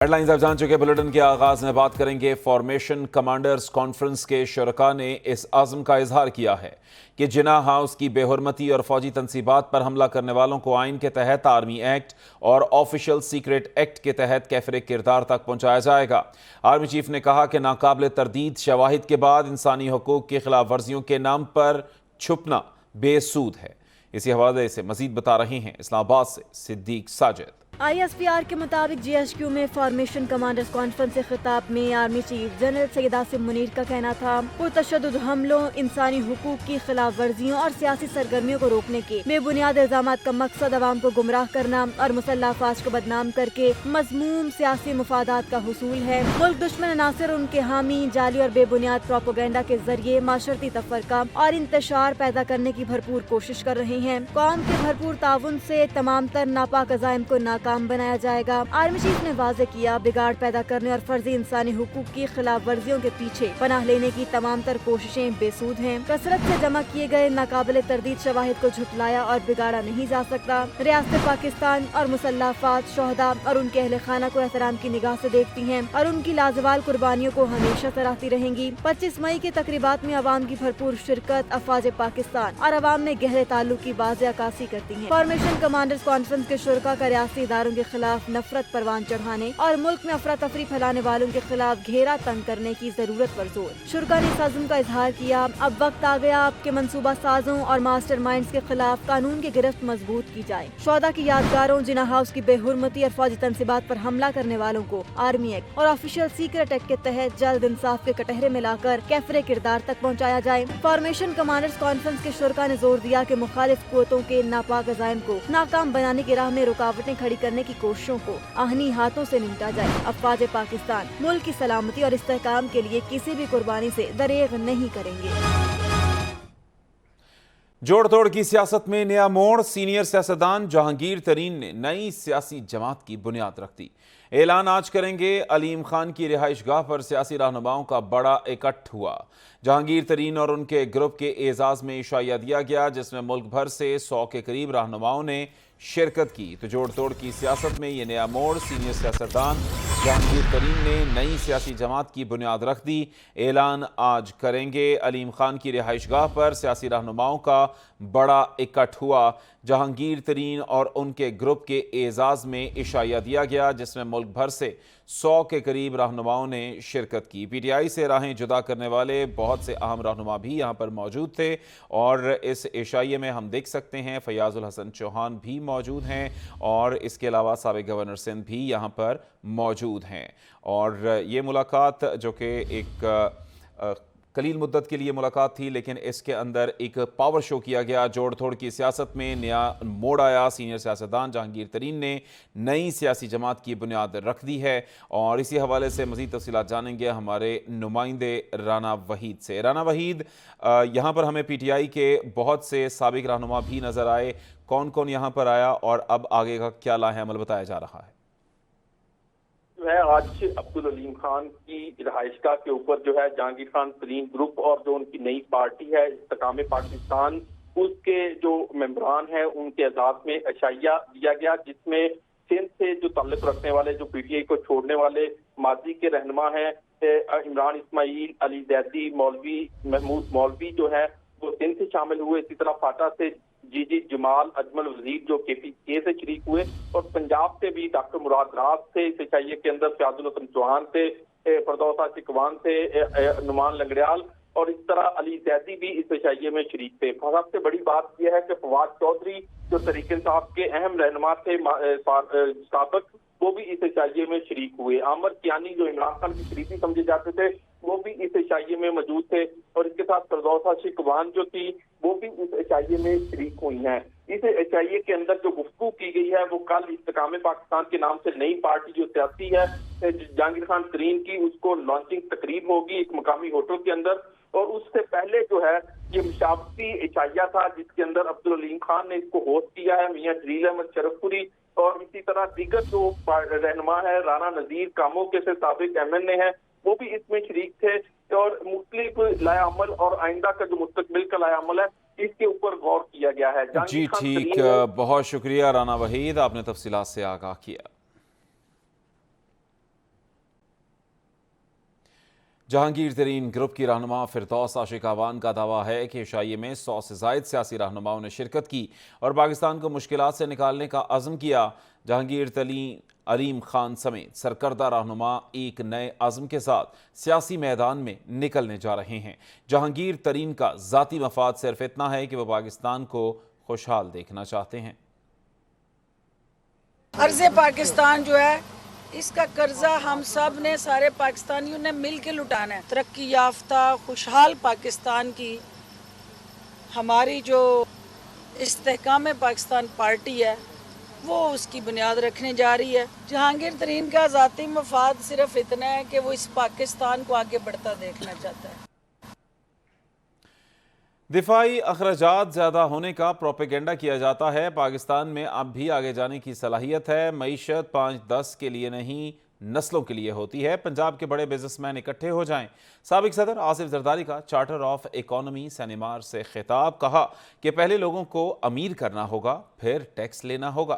Head lines आप जान चुके। बुलेटिन के आगाज में बात करेंगे फॉर्मेशन कमांडर्स कॉन्फ्रेंस के शुरका ने इस आज़म का इजहार किया है कि जिन्ना हाउस की बेहुरमती और फौजी तनसीबात पर हमला करने वालों को आइन के तहत आर्मी एक्ट और ऑफिशियल सीक्रेट एक्ट के तहत कैफरे किरदार तक पहुंचाया जाएगा। आर्मी चीफ ने कहा कि नाकाबिले तरदीद शवाहिद के बाद इंसानी हकूक की खिलाफ वर्जियों के नाम पर छुपना बेसूद है। इसी हवाले से मजीद बता रहे हैं इस्लामाबाद से सिद्दीक साजिद। ISPR के मुताबिक GHQ में फॉर्मेशन कमांडर्स कॉन्फ्रेंस से खिताब में army chief general Syed Asim Munir का कहना था, पुरतशद्दुद हमलों, इंसानी हुकूक की खिलाफ वर्जियों और सियासी सरगर्मियों को रोकने के बेबुनियाद इल्जामात का मकसद अवाम को गुमराह करना और मुसल्लह अफवाज को बदनाम करके मज़मूम सियासी मुफादात का हुसूल है। मुल्क दुश्मन अनासिर उनके हामी जाली और बेबुनियाद प्रोपोगेंडा के जरिए माशरती तफरका और इंतशार पैदा करने की भरपूर कोशिश कर रहे हैं। कौम के भरपूर ताउन से तमाम तर नापाक अज़ाइम को नाकाम बनाया जाएगा। आर्मी चीफ ने वाज़े किया, बिगाड़ पैदा करने और फर्जी इंसानी हुकूक की खिलाफ वर्जियों के पीछे पनाह लेने की तमाम तर कोशिशें बेसूद हैं। कसरत से जमा किए गए नाकाबिले तरदीद शवाहिद को झुटलाया और बिगाड़ा नहीं जा सकता। रियासत पाकिस्तान और मुसल्लह अफवाज, शोहदा और उनके अहले खाना को एहतराम की निगाह से देखती हैं और उनकी लाजवाल कुर्बानियों को हमेशा सराहती रहेंगी। 25 मई के तकरीबात में अवाम की भरपूर शिरकत अफवाज पाकिस्तान और अवाम में गहरे ताल्लुक की वाज़े अक्कासी करती है। फॉर्मेशन कमांडर्स कॉन्फ्रेंस के शुरका का रियासी इदारों के खिलाफ नफरत परवान चढ़ाने और मुल्क में अफरा तफरी फैलाने वालों के खिलाफ घेरा तंग करने की जरूरत पर जोर। शुरका ने इस अज़्म का इजहार किया, अब वक्त आ गया आपके मंसूबा साजों और मास्टर माइंड्स के खिलाफ कानून की गिरफ्त मजबूत की जाए। शोहदा की यादगारों, जिन्ना हाउस की बेहुरमती और फौजी तनसीबात पर हमला करने वालों को आर्मी एक्ट और ऑफिशियल सीक्रेट एक्ट के तहत जल्द इंसाफ के कटहरे में लाकर कैफरे किरदार तक पहुँचाया जाए। फॉर्मेशन कमांडर्स कॉन्फ्रेंस के शुरका ने जोर दिया कि मुखालिफ कुव्वतों के नापाक अज़ाइम को नाकाम बनाने की राह में रुकावटें खड़ी करने की कोशिशों को आहनी हाथों से निपटा जाए। अफवाज पाकिस्तान मुल्क की सलामती और इस्तेहकाम के लिए किसी भी कुर्बानी से दरेग नहीं करेंगे। जोड़ तोड़ की सियासत में नया मोड़। सीनियर सियासतदान जहांगीर तरीन ने नई सियासी जमात की बुनियाद रख दी। ऐलान आज करेंगे। अलीम खान की रिहाइश गाह पर सियासी रहनुमाओं का बड़ा इकट्ठ हुआ। जहांगीर तरीन और उनके ग्रुप के एजाज में इशाया दिया गया, जिसमें मुल्क भर से 100 के करीब रहनुमाओं ने शिरकत की। तो जोड़ तोड़ की सियासत में ये नया मोड़। सीनियर सियासतदान जहांगीर तरीन ने नई सियासी जमात की बुनियाद रख दी। ऐलान आज करेंगे। अलीम खान की रिहाइश गाह पर सियासी रहनुमाओं का बड़ा इकट्ठ हुआ। जहांगीर तरीन और उनके ग्रुप के एजाज में इशाया दिया गया, जिसमें मुल्क भर से 100 के करीब रहनुमाओं ने शिरकत की। PTI से राहें जुदा करने वाले बहुत से अहम रहनुमा भी यहाँ पर मौजूद थे और इस इशाये में हम देख सकते हैं फयाजुल हसन चौहान भी मौजूद हैं और इसके अलावा साबिक गवर्नर सिंध भी यहाँ पर मौजूद हैं। और ये मुलाकात जो कि एक कलील मुद्दत के लिए मुलाकात थी, लेकिन इसके अंदर एक पावर शो किया गया। जोड़ तोड़ की सियासत में नया मोड़ आया। सीनियर सियासतदान जहांगीर तरीन ने नई सियासी जमात की बुनियाद रख दी है और इसी हवाले से मज़ीद तफसीलात जानेंगे हमारे नुमाइंदे राना वहीद से। राना वहीद, यहाँ पर हमें PTI के बहुत से साबिक रहनुमा भी नज़र आए। कौन कौन यहाँ पर आया और अब आगे का क्या लाहे अमल बताया जा रहा है? आज अब्दुल अलीम खान की रिहाइशगाह के ऊपर जो है जहांगीर खान तरीन ग्रुप और जो उनकी नई पार्टी है इस्तेकाम पाकिस्तान, उसके जो मेंबरान हैं उनके एजाज में इशाया दिया गया, जिसमें सिंध से जो ताल्लुक रखने वाले, जो PTI को छोड़ने वाले माजी के रहनुमा हैं, इमरान इस्माइल, अली जैदी, मौलवी महमूद मौलवी जो है वो सिंध से शामिल हुए। इसी तरह फाटा से जीजी जमाल, अजमल वजीर जो KPK से शरीक हुए और पंजाब से भी डॉक्टर मुराद राज से इस इशाये के अंदर फयाजुल हसन चौहान से, फरदौसा सिकवान से नुमान लंगड़ियाल और इस तरह अली जैदी भी इस इशाये में शरीक थे। सबसे बड़ी बात यह है कि फवाद चौधरी जो तहरीक इंसाफ के अहम रहनुमा थे साबिक, वो भी इस इशाये में शरीक हुए। आमर कियानी जो इमरान खान की करीबी समझे जाते थे वो भी इस इशाये में मौजूद थे और इसके साथ फरदौसा शिकवान जो थी वो भी इस इशाये में शरीक हुई हैं। इस इशाये के अंदर जो गुफ्तगू की गई है वो कल इस्तेकाम पाकिस्तान के नाम से नई पार्टी जो सियासी है जहांगीर खान तरीन की, उसको लॉन्चिंग तकरीब होगी एक मकामी होटल के अंदर। और उससे पहले जो है ये मुशावरती इशाया था जिसके अंदर अब्दुल अलीम खान ने इसको होस्ट किया है। मियां जलील अहमद शरफपुरी और इसी तरह दीगर जो रहनुमा है, राना नजीर कामों के से साबिक MNA है, वो भी इसमें शरीक थे और मुख्तलिफ लायाअमल और आइंदा का जो मुस्तकबिल का लायाअमल है इसके ऊपर गौर किया गया है। जी ठीक, बहुत शुक्रिया राना वहीद, आपने तफसीलात से आगाह किया। جہانگیر ترین گروپ کی رہنما فردوس عاشق اعوان کا دعویٰ ہے کہ عشائیے میں 100 سے زائد سیاسی رہنماؤں نے شرکت کی اور پاکستان کو مشکلات سے نکالنے کا عزم کیا۔ جہانگیر ترین علیم خان سمیت سرکردہ رہنما ایک نئے عزم کے ساتھ سیاسی میدان میں نکلنے جا رہے ہیں۔ جہانگیر ترین کا ذاتی مفاد صرف اتنا ہے کہ وہ پاکستان کو خوشحال دیکھنا چاہتے ہیں۔ عرض پاکستان جو ہے اس کا قرضہ ہم سب نے، سارے پاکستانیوں نے مل کے لٹانا ہے۔ ترقی یافتہ خوشحال پاکستان کی ہماری جو استحکام پاکستان پارٹی ہے وہ اس کی بنیاد رکھنے جا رہی ہے۔ جہانگیر ترین کا ذاتی مفاد صرف اتنا ہے کہ وہ اس پاکستان کو آگے بڑھتا دیکھنا چاہتا ہے۔ دفاعی اخراجات زیادہ ہونے کا پروپیگنڈا کیا جاتا ہے۔ پاکستان میں اب بھی آگے جانے کی صلاحیت ہے۔ معیشت 5-10 کے لیے نہیں، نسلوں کے لیے ہوتی ہے۔ پنجاب کے بڑے بزنس مین اکٹھے ہو جائیں۔ سابق صدر آصف زرداری کا چارٹر آف اکانومی سینیمار سے خطاب، کہا کہ پہلے لوگوں کو امیر کرنا ہوگا، پھر ٹیکس لینا ہوگا۔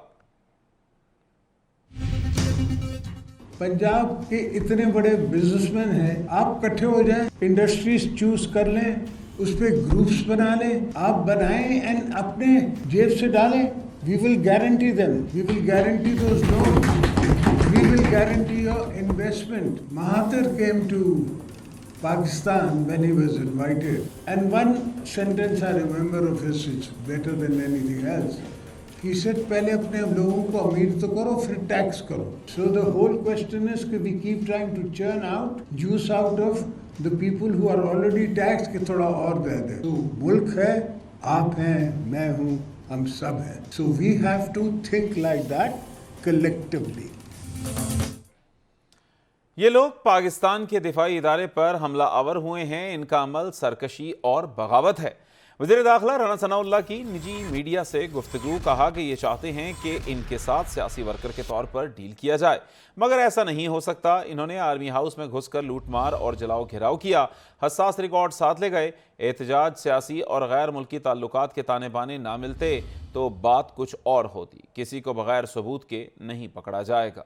پنجاب کے اتنے بڑے بزنس مین ہیں، آپ اکٹھے ہو جائیں، انڈسٹریز چوز کر لیں، اس پہ گروپس بنا لیں، آپ بنائیں اینڈ اپنے جیب سے ڈالیں۔ We will guarantee them, we will guarantee those loans, we will guarantee your investment. Mahathir came to Pakistan when he was invited, and one sentence I remember of his, it's better than anything else. He said, پہلے اپنے لوگوں کو امیر تو کرو، پھر tax کرو۔ So the whole question is کہ we keep trying to churn out juice out of the people who are already taxed کہ تھوڑا اور دے دیں۔ تو ملک ہے، آپ ہیں، میں ہوں، ہم سب ہیں۔ So we have to think like that collectively. یہ لوگ پاکستان کے دفاعی ادارے پر حملہ آور ہوئے ہیں، ان کا عمل سرکشی اور بغاوت ہے۔ وزیر داخلہ رانا ثناء اللہ کی نجی میڈیا سے گفتگو، کہا کہ یہ چاہتے ہیں کہ ان کے ساتھ سیاسی ورکر کے طور پر ڈیل کیا جائے، مگر ایسا نہیں ہو سکتا۔ انہوں نے آرمی ہاؤس میں گھس کر لوٹ مار اور جلاؤ گھیراؤ کیا، حساس ریکارڈ ساتھ لے گئے۔ احتجاج سیاسی اور غیر ملکی تعلقات کے تانے بانے نہ ملتے تو بات کچھ اور ہوتی، کسی کو بغیر ثبوت کے نہیں پکڑا جائے گا۔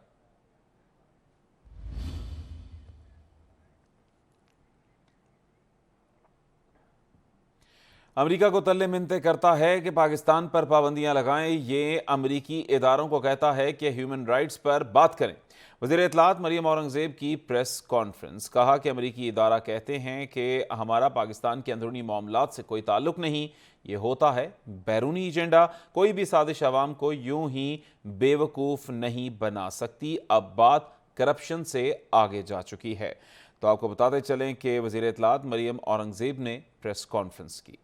امریکہ کو تلے منتے کرتا ہے کہ پاکستان پر پابندیاں لگائیں، یہ امریکی اداروں کو کہتا ہے کہ ہیومن رائٹس پر بات کریں۔ وزیر اطلاعات مریم اورنگزیب کی پریس کانفرنس، کہا کہ امریکی ادارہ کہتے ہیں کہ ہمارا پاکستان کے اندرونی معاملات سے کوئی تعلق نہیں، یہ ہوتا ہے بیرونی ایجنڈا۔ کوئی بھی سازش عوام کو یوں ہی بے وقوف نہیں بنا سکتی۔ اب بات کرپشن سے آگے جا چکی ہے۔ تو آپ کو بتاتے چلیں کہ وزیر اطلاعات مریم اورنگزیب نے پریس کانفرنس کی۔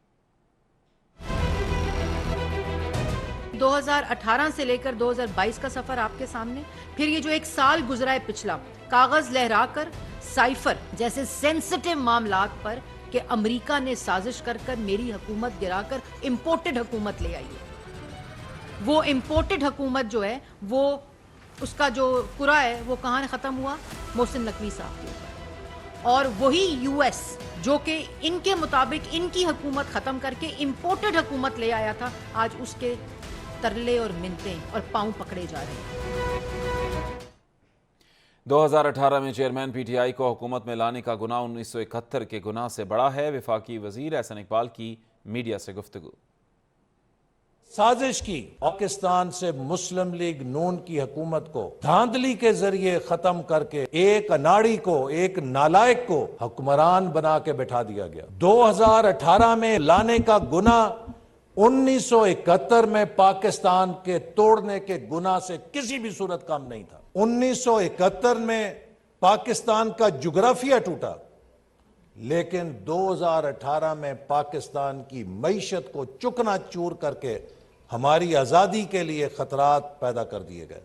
2018 سے لے کر 2022 کا سفر آپ کے سامنے، پھر یہ جو ایک سال گزرا ہے پچھلا، کاغذ لہرا کر سائفر جیسے سینسٹیو معاملات پر کہ امریکہ نے سازش کر کر میری حکومت گرا کر امپورٹڈ حکومت لے آئی ہے۔ وہ امپورٹڈ حکومت جو ہے وہ اس کا جو قرا ہے وہ کہاں ختم ہوا؟ محسن نقوی صاحب کے اوپر۔ اور وہی یو ایس جو کہ ان کے مطابق ان کی حکومت ختم کر کے امپورٹڈ حکومت لے آیا تھا، آج اس کے ترلے اور منتیں اور پاؤں پکڑے جا رہے ہیں۔ 2018 میں چیئرمین پی ٹی آئی کو حکومت میں لانے کا گناہ 1971 کے گناہ سے بڑا ہے۔ وفاقی وزیر احسن اقبال کی میڈیا سے گفتگو۔ سازش کی پاکستان سے مسلم لیگ نون کی حکومت کو دھاندلی کے ذریعے ختم کر کے ایک اناڑی کو، ایک نالائق کو حکمران بنا کے بٹھا دیا گیا۔ 2018 میں لانے کا گناہ 1971 میں پاکستان کے توڑنے کے گناہ سے کسی بھی صورت کم نہیں تھا۔ 1971 میں پاکستان کا جغرافیہ ٹوٹا، لیکن 2018 میں پاکستان کی معیشت کو چکنا چور کر کے ہماری آزادی کے لیے خطرات پیدا کر دیے گئے۔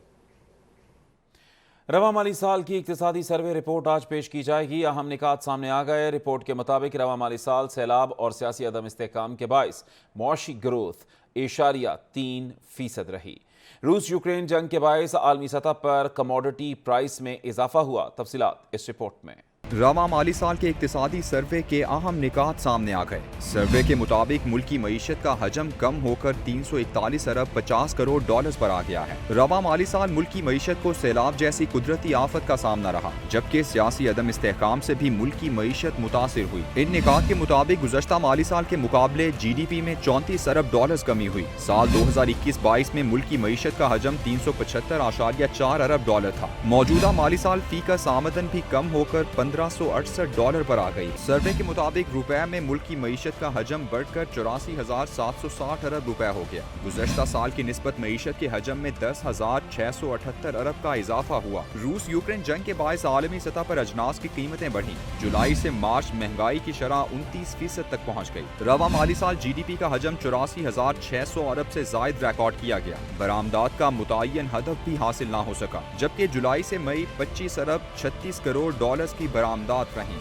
رواں مالی سال کی اقتصادی سروے رپورٹ آج پیش کی جائے گی۔ اہم نکات سامنے آ گئے۔ رپورٹ کے مطابق رواں مالی سال سیلاب اور سیاسی عدم استحکام کے باعث معاشی گروتھ 0.3% رہی۔ روس یوکرین جنگ کے باعث عالمی سطح پر کموڈٹی پرائس میں اضافہ ہوا۔ تفصیلات اس رپورٹ میں۔ रवा माली साल के इक्तिसादी सर्वे के अहम निकात सामने आ गए। सर्वे के मुताबिक मुल्की मईशत का हजम कम होकर 341 अरब 50 करोड़ डॉलर्स पर आ गया है। रवा माली साल मुल्की मईशत को सैलाब जैसी कुदरती आफत का सामना रहा, जबकि सियासी अदम इस्तेहकाम से भी मुल्की मईशत मुतासिर हुई। इन निकात के मुताबिक गुज़श्ता माली साल के मुकाबले GDP में 34 अरब डॉलर्स कमी हुई। साल 2021-22 में मुल्की मईशत का हजम 375.4 अरब डॉलर था। मौजूदा माली साल फीकस आमदन भी कम होकर 1568 डॉलर पर आ गई। सर्वे के मुताबिक रुपए में मुल्की मईशत का हजम बढ़कर 84,760 अरब रुपए हो गया। गुज़श्ता साल की निस्बत मईशत के हजम में 10,678 अरब का इजाफा हुआ। रूस यूक्रेन जंग के बायस आलमी सतह पर अजनास की कीमतें बढ़ी। जुलाई से मार्च महंगाई की शरह 29% तक पहुँच गई। रवा माली साल GDP का हजम 84,600 अरब से जायद रिकॉर्ड किया गया। बरामदात का मुतय्यन हदफ भी हासिल ना हो सका, जबकि जुलाई से मई 25 अरब 36 करोड़ डॉलर्स की बरामदात रही।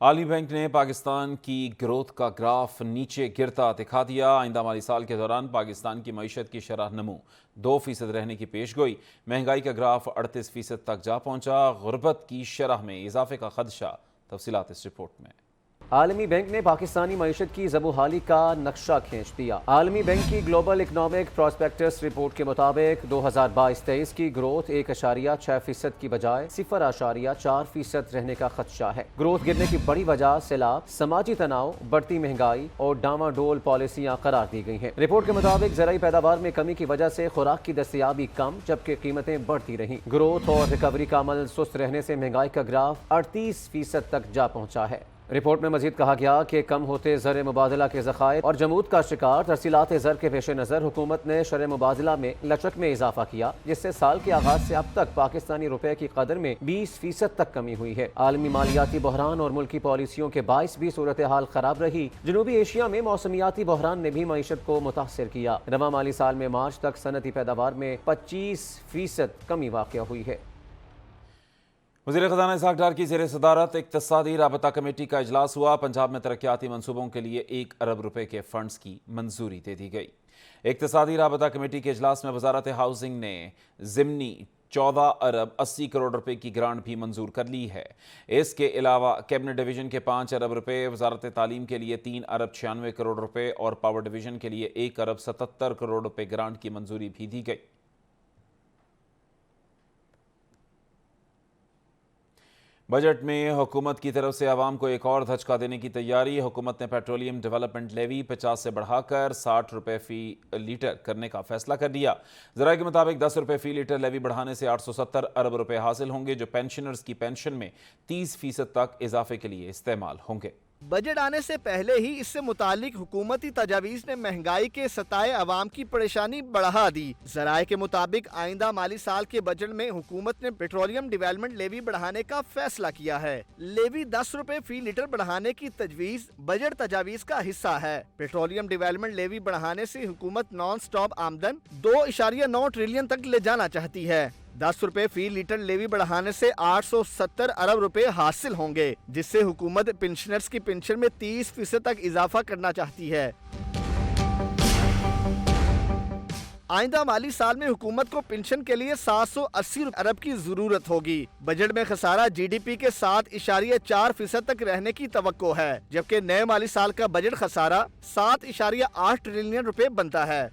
आलमी बैंक ने पाकिस्तान की ग्रोथ का ग्राफ नीचे गिरता दिखा दिया। आइंदा माली साल के दौरान पाकिस्तान की मईशत की शरह नमू 2% रहने की पेशगोई। महंगाई का ग्राफ 38% तक जा पहुंचा। गुर्बत की शरह में इजाफे का खदशा। तफसीलात इस रिपोर्ट में। आलमी बैंक ने पाकिस्तानी मईशत की ज़बूहाली का नक्शा खींच दिया। आलमी बैंक की ग्लोबल इकनॉमिक प्रॉस्पेक्टस रिपोर्ट के मुताबिक 2022-23 की ग्रोथ 1.6% की बजाय 0.4% रहने का खदशा है। ग्रोथ गिरने की बड़ी वजह सैलाब, समाजी तनाव, बढ़ती महंगाई और डामाडोल पॉलिसियां करार दी गई हैं। रिपोर्ट के मुताबिक ज़राई पैदावार में कमी की वजह से खुराक की दस्तयाबी कम, जबकि कीमतें बढ़ती रहीं। ग्रोथ और रिकवरी का अमल सुस्त रहने से महंगाई का ग्राफ 38% तक जा पहुंचा है। रिपोर्ट में मजीद कहा गया कि कम होते ज़र मुबादला के ज़खायर और जमूद का शिकार तरसीलात ज़र के पेश नज़र हुकूमत ने शर मुबादला में लचक में इजाफा किया, जिससे साल के आगाज से अब तक पाकिस्तानी रुपए की कदर में 20% तक कमी हुई है। आलमी मालियाती बहरान और मुल्की पॉलिसियों के बायस भी सूरत हाल खराब रही। जनूबी एशिया में मौसमियाती बहरान ने भी मईशत को मुतासर किया। रवा माली साल में मार्च तक सनती पैदावार में 25% कमी वाक़या हुई है। वज़ीर ख़ज़ाना इसहाक़ डार की ज़ेर सदारत इक़्तिसादी राबता कमेटी का इजलास हुआ। पंजाब में तरक्याती मनसूबों के लिए 1 अरब रुपए के फंड्स की मंजूरी दे दी गई। इक़्तिसादी राबता कमेटी के इजलास में वज़ारत हाउसिंग ने ज़िमनी 14 अरब 80 करोड़ रुपए की ग्रांट भी मंजूर कर ली है। इसके अलावा कैबिनेट डिवीज़न के 5 अरब रुपए, वज़ारत तालीम के लिए 3 अरब 96 करोड़ रुपए और पावर डिवीज़न के लिए 1 अरब 77 करोड़ रुपए ग्रांट की मंजूरी भी दी गई। बजट में हुकूमत की तरफ से आवाम को एक और धचका देने की तैयारी। हुकूमत ने पेट्रोलियम डेवलपमेंट लेवी 50 से बढ़ाकर 60 रुपए फी लीटर करने का फैसला कर दिया। ज़राए के मुताबिक 10 रुपए फी लीटर लेवी बढ़ाने से 870 अरब रुपए हासिल होंगे, जो पेंशनर्स की पेंशन में 30% तक इजाफे के लिए इस्तेमाल होंगे। बजट आने से पहले ही इससे मुतालिक हुकूमती तजावीज़ ने महंगाई के सताए अवाम की परेशानी बढ़ा दी। ज़राए के मुताबिक आइंदा माली साल के बजट में हुकूमत ने पेट्रोलियम डेवलपमेंट लेवी बढ़ाने का फैसला किया है। लेवी 10 रुपए फी लीटर बढ़ाने की तजवीज़ बजट तजावीज़ का हिस्सा है। पेट्रोलियम डेवलपमेंट लेवी बढ़ाने से हुकूमत नॉन स्टॉप आमदन 2.9 ट्रिलियन तक ले जाना चाहती है। 10 रुपए फी लीटर लेवी बढ़ाने से 870 अरब रुपए हासिल होंगे, जिससे हुकूमत पेंशनर्स की पेंशन में 30% तक इजाफा करना चाहती है। आइंदा माली साल में हुकूमत को पेंशन के लिए 780 अरब की जरूरत होगी। बजट में खसारा GDP के 7.4% तक रहने की तवक्को है, जबकि नए माली साल का बजट खसारा 7.8 ट्रिलियन रुपए बनता है।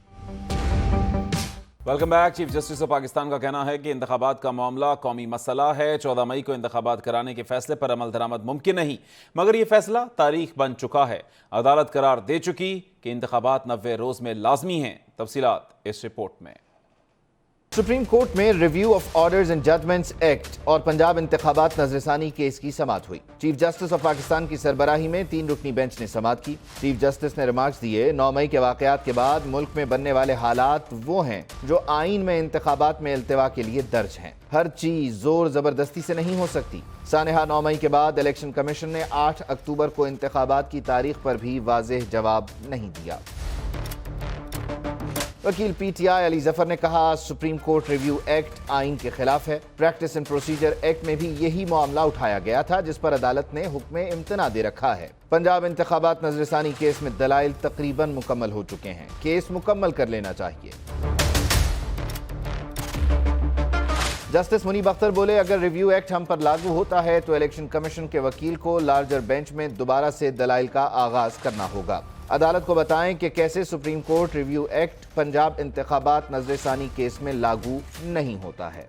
Welcome back. Chief justice of Pakistan का कहना है कि इंतखाबात का मामला कौमी मसला है। 14 मई को इंतखाबात कराने के फैसले पर अमल दरामद मुमकिन नहीं, मगर ये फैसला तारीख बन चुका है। अदालत करार दे चुकी कि इंतखाबात 90 रोज में लाजमी हैं। तफसीलात इस रिपोर्ट में। सुप्रीम कोर्ट में review of orders and judgments act और पंजाब इंतखाबात नजरसानी केस की समाअत हुई। चीफ जस्टिस ऑफ पाकिस्तान की सरबराही में 3 रुकनी बेंच ने समाअत की। चीफ जस्टिस ने रिमार्क्स दिए, 9 मई के वाकयात के बाद मुल्क में बनने वाले हालात वो हैं जो आईन में इंतखाबात में इल्तिवा के लिए दर्ज हैं। हर चीज जोर जबरदस्ती से नहीं हो सकती। सानेहा 9 मई के बाद इलेक्शन कमीशन ने 8 अक्टूबर को इंतखाबात की तारीख पर भी वाज़ेह जवाब नहीं दिया। वकील PTI अली जफर ने कहा, सुप्रीम कोर्ट रिव्यू एक्ट आइन के खिलाफ है। प्रैक्टिस एंड प्रोसीजर एक्ट में भी यही मामला उठाया गया था, जिस पर अदालत ने हुक्म इम्तना दे रखा है। पंजाब इंतखाबात नजरसानी केस में दलाइल तकरीबन मुकम्मल हो चुके हैं। केस मुकम्मल कर लेना चाहिए। जस्टिस मुनीब अख्तर बोले, अगर रिव्यू एक्ट हम पर लागू होता है तो इलेक्शन कमीशन के वकील को लार्जर बेंच में दोबारा से दलाइल का आगाज करना होगा। अदालत को बताएं कि कैसे supreme court review act Punjab इंतखाबात नजरसानी केस में लागू नहीं होता है।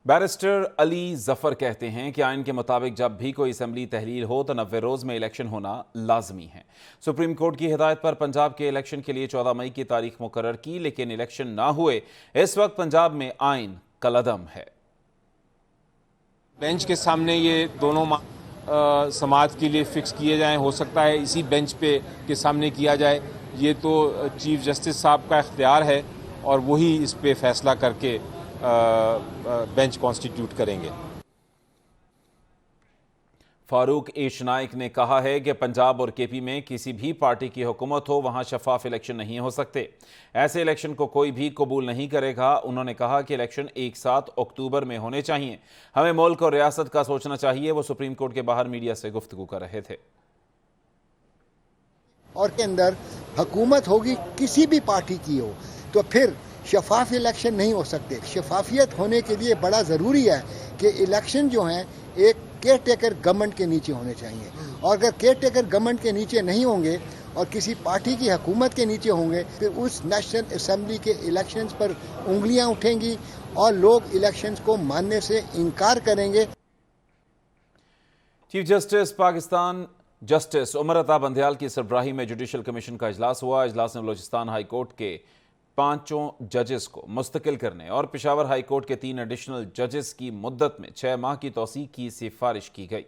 बैरिस्टर अली जफर कहते हैं कि आइन के मुताबिक जब भी कोई असेंबली तहलील हो तो 90 रोज में इलेक्शन होना लाजमी है। सुप्रीम कोर्ट की हिदायत पर पंजाब के इलेक्शन के लिए 14 मई की तारीख मुकर्रर की, लेकिन इलेक्शन ना हुए। इस वक्त पंजाब में आइन कलअदम है। बेंच के सामने ये दोनों समाज के लिए फिक्स किए जाएं, हो सकता है इसी बेंच पे के सामने किया जाए। ये तो चीफ जस्टिस साहब का इख्तियार है और वही इस पे फैसला करके बेंच कॉन्स्टिट्यूट करेंगे। फारूक एश नाइक ने कहा है कि पंजाब और केपी में किसी भी पार्टी की हुकूमत हो, वहां शफाफ इलेक्शन नहीं हो सकते। ऐसे इलेक्शन को कोई भी कबूल नहीं करेगा। उन्होंने कहा कि इलेक्शन एक साथ अक्टूबर में होने चाहिए। हमें मुल्क और रियासत का सोचना चाहिए। वो सुप्रीम कोर्ट के बाहर मीडिया से गुफ्तगू कर रहे थे। और के अंदर हुकूमत होगी किसी भी पार्टी की हो तो फिर शफाफ इलेक्शन नहीं हो सकते। शफाफियत होने के लिए बड़ा ज़रूरी है कि इलेक्शन जो हैं एक केयर टेकर गवर्नमेंट के नीचे होने चाहिए, और अगर केयर टेकर गवर्नमेंट के नीचे नहीं होंगे और किसी पार्टी की हुकूमत के नीचे होंगे फिर उस नेशनल असेंबली के इलेक्शंस पर उंगलियां उठेंगी और लोग इलेक्शंस को मानने से इनकार करेंगे। Chief justice Pakistan justice Umar Ata Bandial की सरबराही में जुडिशल कमीशन का इजलास हुआ। इजलास में बलोचिस्तान हाई कोर्ट के 5 जजेस को मुस्तकिल करने और पेशावर हाई कोर्ट के 3 एडिशनल जजेस की मुद्दत में 6 माह की तौसीह की सिफारिश की गई।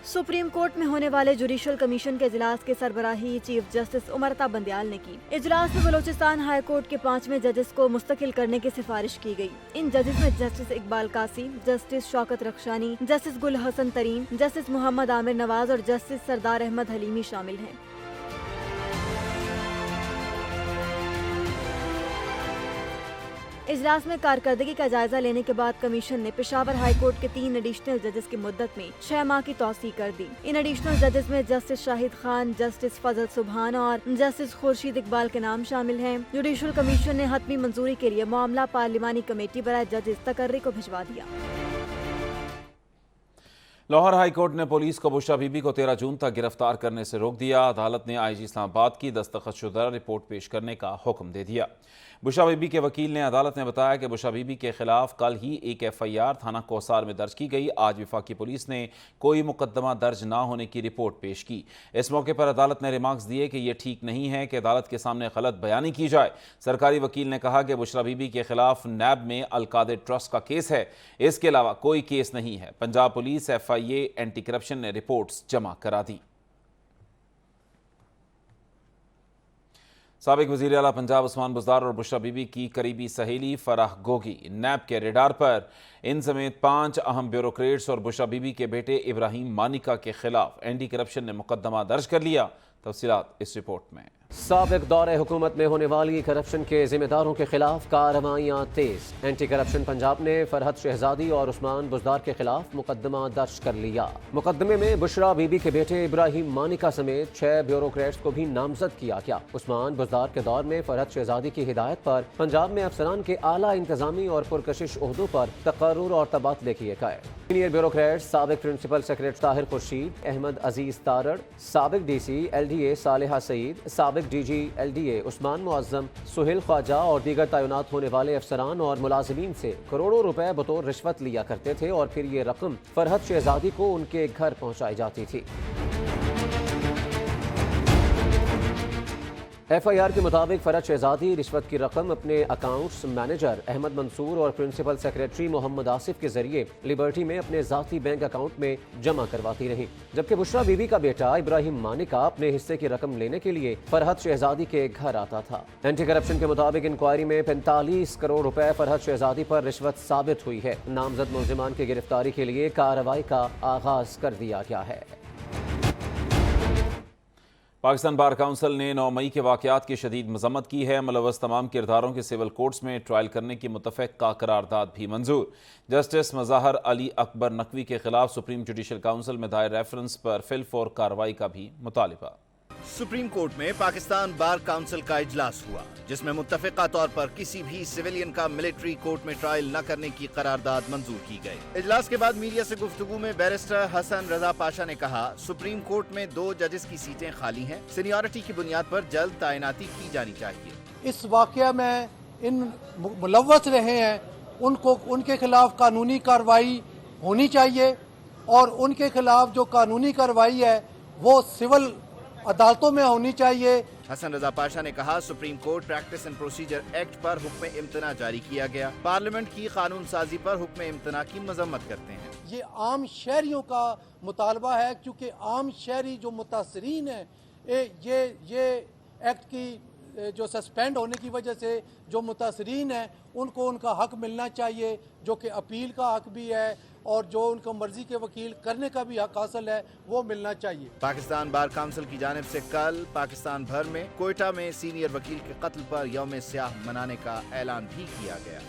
सुप्रीम कोर्ट में होने वाले जुडिशल कमीशन के इजलास के सरबराही चीफ जस्टिस उमर अता बंदयाल ने की। इजलास में बलोचिस्तान हाई कोर्ट के 5वें जजेस को मुस्तकिल करने की सिफारिश की गई। इन जजेस में जस्टिस इकबाल कासी, जस्टिस शौकत रखशानी, जस्टिस गुल हसन तरीन, जस्टिस मोहम्मद आमिर नवाज और जस्टिस सरदार अहमद हलीमी शामिल हैं। इजलास में कारकर्दगी का जायजा लेने के बाद कमीशन ने पेशावर हाई कोर्ट के 3 एडिशनल जजेस की मुद्दत में 6 माह की तौसीह कर दी। इन एडिशनल जजेस में जस्टिस शाहिद खान, जस्टिस फजल सुबहान और जस्टिस खुर्शीद इकबाल के नाम शामिल हैं। जुडिशल कमीशन ने हतमी मंजूरी के लिए मामला पार्लिमानी कमेटी बराए जजेस तकर्री को भिजवा दिया। लाहौर हाई कोर्ट ने पुलिस को बुशरा बीबी को 13 जून तक गिरफ्तार करने से रोक दिया। अदालत ने आईजी इस्लामाबाद की दस्तखतशुदा रिपोर्ट पेश करने का हुक्म दे दिया। बुशरा बीबी के वकील ने अदालत ने बताया कि बुशरा बीबी के खिलाफ कल ही एक FIR थाना कोसार में दर्ज की गई। आज वफाकी पुलिस ने कोई मुकदमा दर्ज ना होने की रिपोर्ट पेश की। इस मौके पर अदालत ने रिमार्क्स दिए कि यह ठीक नहीं है कि अदालत के सामने गलत बयानी की जाए। सरकारी वकील ने कहा कि बुशरा बीबी के खिलाफ नैब में अलकादिर ट्रस्ट का केस है, इसके अलावा कोई केस नहीं है। Punjab police FIA anti corruption ने रिपोर्ट्स जमा करा दी। साबिक वज़ीर आला पंजाब उस्मान बुज़दार और बुशरा बीबी की करीबी सहेली फराह गोगी नैब के रेडार पर। इन समेत 5 अहम ब्यूरोक्रेट्स और बुशरा बीबी के बेटे इब्राहिम मानिका के खिलाफ एंटी करप्शन ने मुकदमा दर्ज कर लिया। तफसीलात इस रिपोर्ट में। साबिक दौरे हुकूमत में होने वाली करप्शन के जिम्मेदारों के खिलाफ कार्रवाइयाँ तेज। एंटी करप्शन पंजाब ने फरहत शहजादी और उस्मान बुज़दार के खिलाफ मुकदमा दर्ज कर लिया। मुकदमे में बुशरा बीबी के बेटे इब्राहिम मानिका समेत 6 ब्यूरोक्रेट्स को भी नामजद किया गया। उस्मान बुज़दार के दौर में फरहत शहजादी की हिदायत पर पंजाब में अफसरान के आला इंतजामी और पुरकशिश ओहदों पर तकर्रुर और तबादले किए गए। सीनियर ब्यूरोक्रेट्स साबिक प्रिंसिपल सेक्रेटरी ताहिर खुर्शीद, अहमद अजीज तारड़, साबिक DC LDA सालेहा सईद, साबिक DG LDA उस्मान मुअज्जम, सुहेल ख्वाजा और दीगर तैनात होने वाले अफसरान और मुलाजिमीन से करोड़ों रुपए बतौर रिश्वत लिया करते थे और फिर ये रकम फरहत शहजादी को उनके घर पहुंचाई जाती थी। FIR के मुताबिक फरहत शहजादी रिश्वत की रकम अपने अकाउंट्स मैनेजर अहमद मंसूर और प्रिंसिपल सेक्रेटरी मोहम्मद आसिफ के जरिए लिबर्टी में अपने जाती बैंक अकाउंट में जमा करवाती रही, जबकि बुशरा बीबी का बेटा इब्राहिम मानिका अपने हिस्से की रकम लेने के लिए फरहत शहजादी के घर आता था। एंटी करप्शन के मुताबिक इंक्वायरी में 45 करोड़ रुपए फरहत शहजादी पर रिश्वत साबित हुई है। नामजद मुलजिमान की गिरफ्तारी के लिए कार्रवाई का आगाज कर दिया गया है। पाकिस्तान बार काउंसिल ने 9 मई के वाक़यात की शदीद मजम्मत की है। मुलव्वस तमाम किरदारों के सिविल कोर्ट्स में ट्रायल करने की मुतफ़क़ा करारदाद भी मंजूर। जस्टिस मज़ाहर अली अकबर नकवी के खिलाफ सुप्रीम जुडिशल काउंसिल में दायर रेफरेंस पर फिलफौर कार्रवाई का भी मुतालिबा। सुप्रीम कोर्ट में पाकिस्तान बार काउंसिल का इजलास हुआ, जिसमें मुत्तफिका तौर पर किसी भी सिविलियन का मिलिट्री कोर्ट में ट्रायल न करने की करारदाद मंजूर की गई। इजलास के बाद मीडिया से गुफ्तगू में बैरिस्टर हसन रजा पाशा ने कहा, सुप्रीम कोर्ट में 2 जजेस की सीटें खाली हैं, सीनियरिटी की बुनियाद पर जल्द तैनाती की जानी चाहिए। इस वाकया में इन मुलव्वस रहे हैं उनको उनके खिलाफ कानूनी कार्रवाई होनी चाहिए और उनके खिलाफ जो कानूनी कार्रवाई है वो सिविल अदालतों में होनी चाहिए। हसन रजा पाशा ने कहा, supreme court practice and procedure act पर हुक्म इम्तना जारी किया गया, पार्लियामेंट की कानून साजी पर हुक्म इम्तना की मजम्मत करते हैं। ये आम शहरियों का मुतालबा है, क्योंकि आम शहरी जो मुतासरीन है ये एक्ट की जो सस्पेंड होने की वजह से जो मुतासरीन हैं उनको उनका हक मिलना चाहिए, जो कि अपील का हक भी है और जो उनको मर्जी के वकील करने का भी हक हासिल है वो मिलना चाहिए। पाकिस्तान बार काउंसिल की जानिब से कल पाकिस्तान भर में कोयटा में सीनियर वकील के कत्ल पर यौम स्याह मनाने का ऐलान भी किया गया।